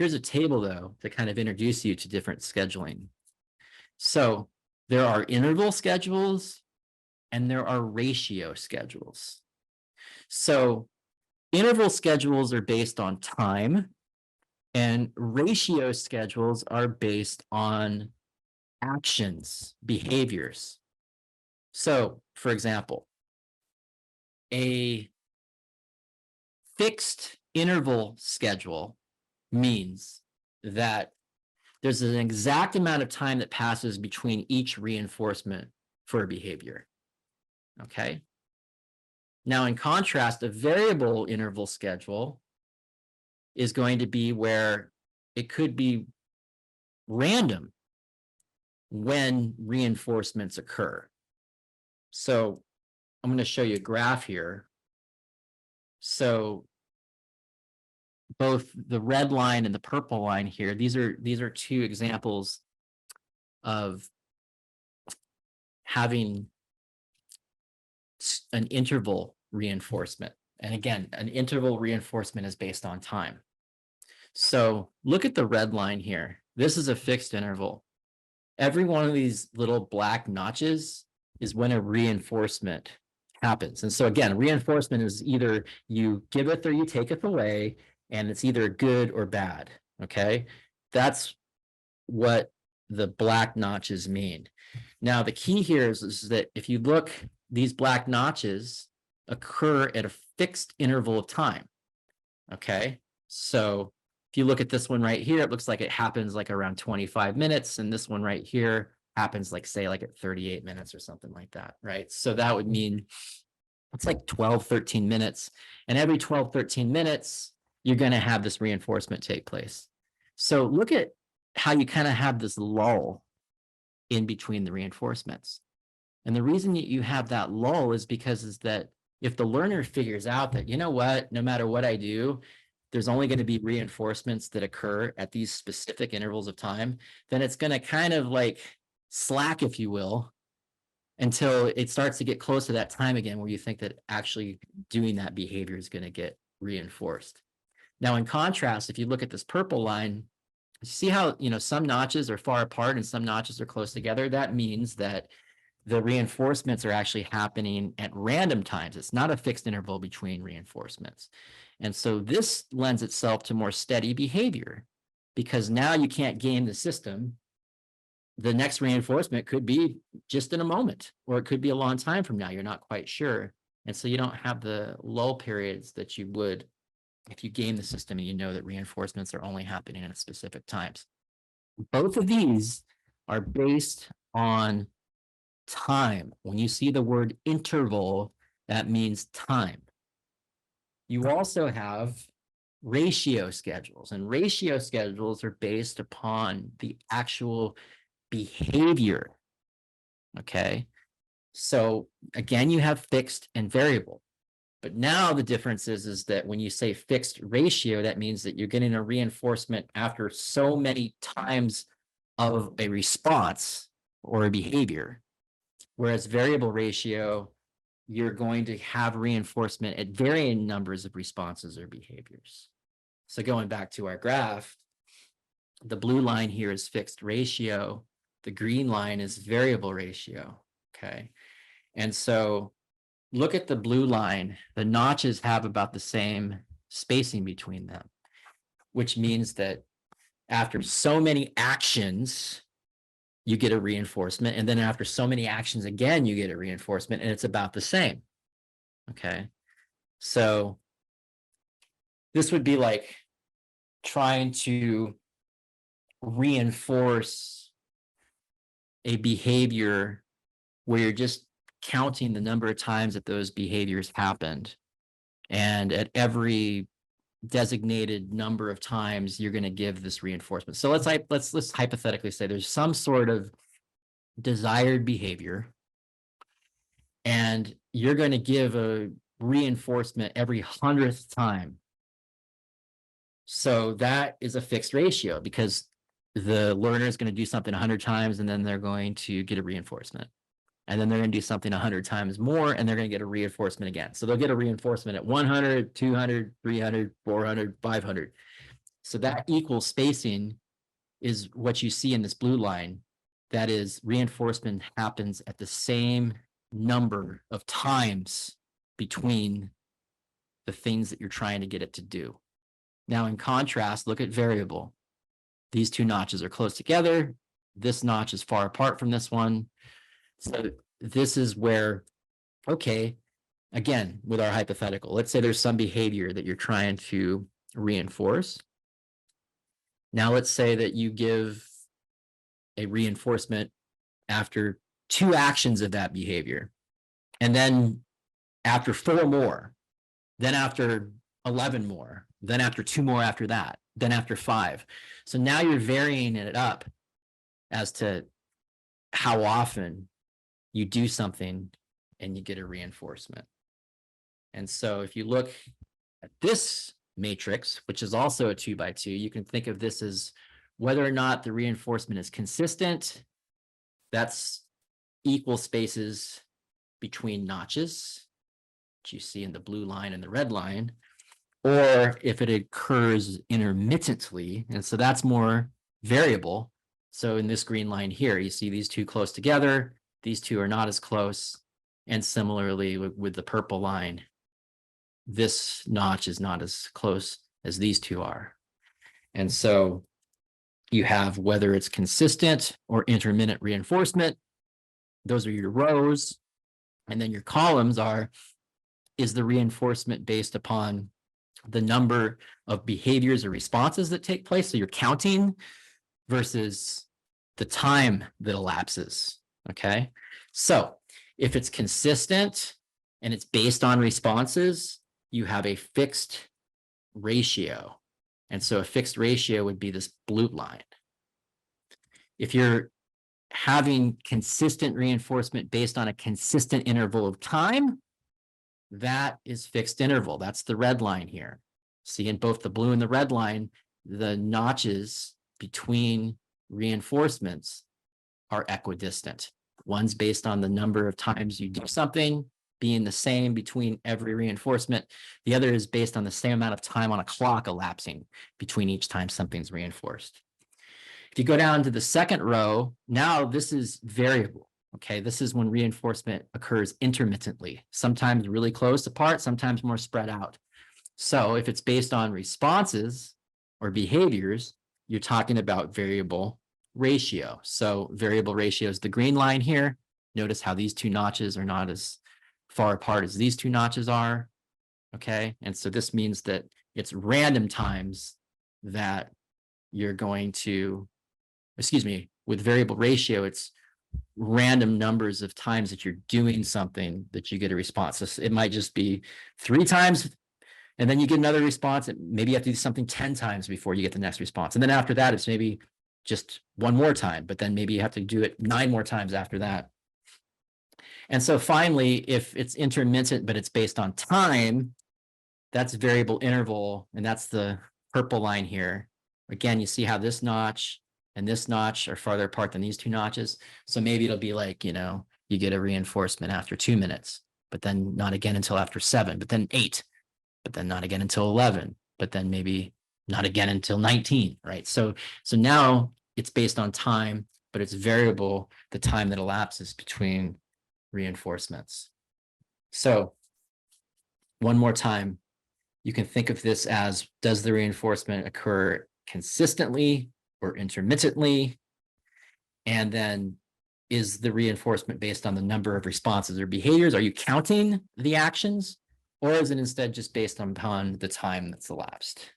Here's a table, though, to kind of introduce you to different scheduling. So there are interval schedules and there are ratio schedules. So interval schedules are based on time, and ratio schedules are based on actions, behaviors. So, for example, a fixed interval schedule means that there's an exact amount of time that passes between each reinforcement for a behavior. Okay. Now, in contrast, a variable interval schedule is going to be where it could be random when reinforcements occur. So I'm going to show you a graph here. So both the red line and the purple line here, these are two examples of having an interval reinforcement. And again, an interval reinforcement is based on time. So look at the red line here. This is a fixed interval. Every one of these little black notches is when a reinforcement happens. And so again, reinforcement is either you giveth or you taketh away, and it's either good or bad, okay? That's what the black notches mean. Now, the key here is that if you look, these black notches occur at a fixed interval of time, okay? So if you look at this one right here, it looks like it happens like around 25 minutes, and this one right here happens like, say, like at 38 minutes or something like that, right? So that would mean it's like 12, 13 minutes, and every 12, 13 minutes, you're going to have this reinforcement take place. So look at how you kind of have this lull in between the reinforcements. And the reason that you have that lull is because is that if the learner figures out that, you know what, no matter what I do, there's only going to be reinforcements that occur at these specific intervals of time, then it's going to kind of like slack, if you will, until it starts to get close to that time again where you think that actually doing that behavior is going to get reinforced. Now, in contrast, if you look at this purple line, you see how, you know, some notches are far apart and some notches are close together. That means that the reinforcements are actually happening at random times. It's not a fixed interval between reinforcements. And so this lends itself to more steady behavior because now you can't game the system. The next reinforcement could be just in a moment, or it could be a long time from now. You're not quite sure. And so you don't have the lull periods that you would if you game the system and you know that reinforcements are only happening at specific times. Both of these are based on time. When you see the word interval, that means time. You also have ratio schedules, and ratio schedules are based upon the actual behavior. Okay. So again, you have fixed and variable. But now the difference is that when you say fixed ratio, that means that you're getting a reinforcement after so many times of a response or a behavior. Whereas variable ratio, you're going to have reinforcement at varying numbers of responses or behaviors. So going back to our graph, the blue line here is fixed ratio. The green line is variable ratio, okay? And so look at the blue line. The notches have about the same spacing between them, which means that after so many actions, you get a reinforcement. And then after so many actions again, you get a reinforcement, and it's about the same. Okay. So this would be like trying to reinforce a behavior where you're just counting the number of times that those behaviors happened. And at every designated number of times, you're going to give this reinforcement. So let's hypothetically say there's some sort of desired behavior, and you're going to give a reinforcement every 100th time. So that is a fixed ratio because the learner is going to do something 100 times, and then they're going to get a reinforcement. And then they're going to do something 100 times more, and they're going to get a reinforcement again. So they'll get a reinforcement at 100, 200, 300, 400, 500. So that equal spacing is what you see in this blue line. That is, reinforcement happens at the same number of times between the things that you're trying to get it to do. Now, in contrast, look at variable. These two notches are close together. This notch is far apart from this one. So this is where, okay, again, with our hypothetical, let's say there's some behavior that you're trying to reinforce. Now, let's say that you give a reinforcement after 2 actions of that behavior, and then after 4 more, then after 11 more, then after 2 more after that, then after 5. So now you're varying it up as to how often you do something and you get a reinforcement. And so if you look at this matrix, which is also a 2x2, you can think of this as whether or not the reinforcement is consistent. That's equal spaces between notches, which you see in the blue line and the red line, or if it occurs intermittently. And so that's more variable. So in this green line here, you see these two close together. These two are not as close. And similarly with the purple line, this notch is not as close as these two are. And so you have whether it's consistent or intermittent reinforcement. Those are your rows. And then your columns are, is the reinforcement based upon the number of behaviors or responses that take place? So you're counting versus the time that elapses. Okay. So if it's consistent and it's based on responses, you have a fixed ratio. And so a fixed ratio would be this blue line. If you're having consistent reinforcement based on a consistent interval of time, that is fixed interval. That's the red line here. See, in both the blue and the red line, the notches between reinforcements are equidistant. One's based on the number of times you do something being the same between every reinforcement. The other is based on the same amount of time on a clock elapsing between each time something's reinforced. If you go down to the second row, now this is variable. Okay, this is when reinforcement occurs intermittently, sometimes really close apart, sometimes more spread out. So if it's based on responses or behaviors, you're talking about variable ratio. So variable ratio is the green line here. Notice how these two notches are not as far apart as these two notches are. Okay, and so this means that it's random times that you're going to, excuse me, with variable ratio, it's random numbers of times that you're doing something that you get a response. So it might just be 3 times, and then you get another response. Maybe you have to do something 10 times before you get the next response. And then after that, it's maybe just 1 more time, but then maybe you have to do it 9 more times after that. And so finally, if it's intermittent, but it's based on time, that's variable interval, and that's the purple line here. Again, you see how this notch and this notch are farther apart than these two notches. So maybe it'll be like, you know, you get a reinforcement after 2 minutes, but then not again until after 7, but then 8, but then not again until 11, but then maybe not again until 19, right? So now it's based on time, but it's variable, the time that elapses between reinforcements. So one more time, you can think of this as, does the reinforcement occur consistently or intermittently? And then is the reinforcement based on the number of responses or behaviors? Are you counting the actions, or is it instead just based upon the time that's elapsed?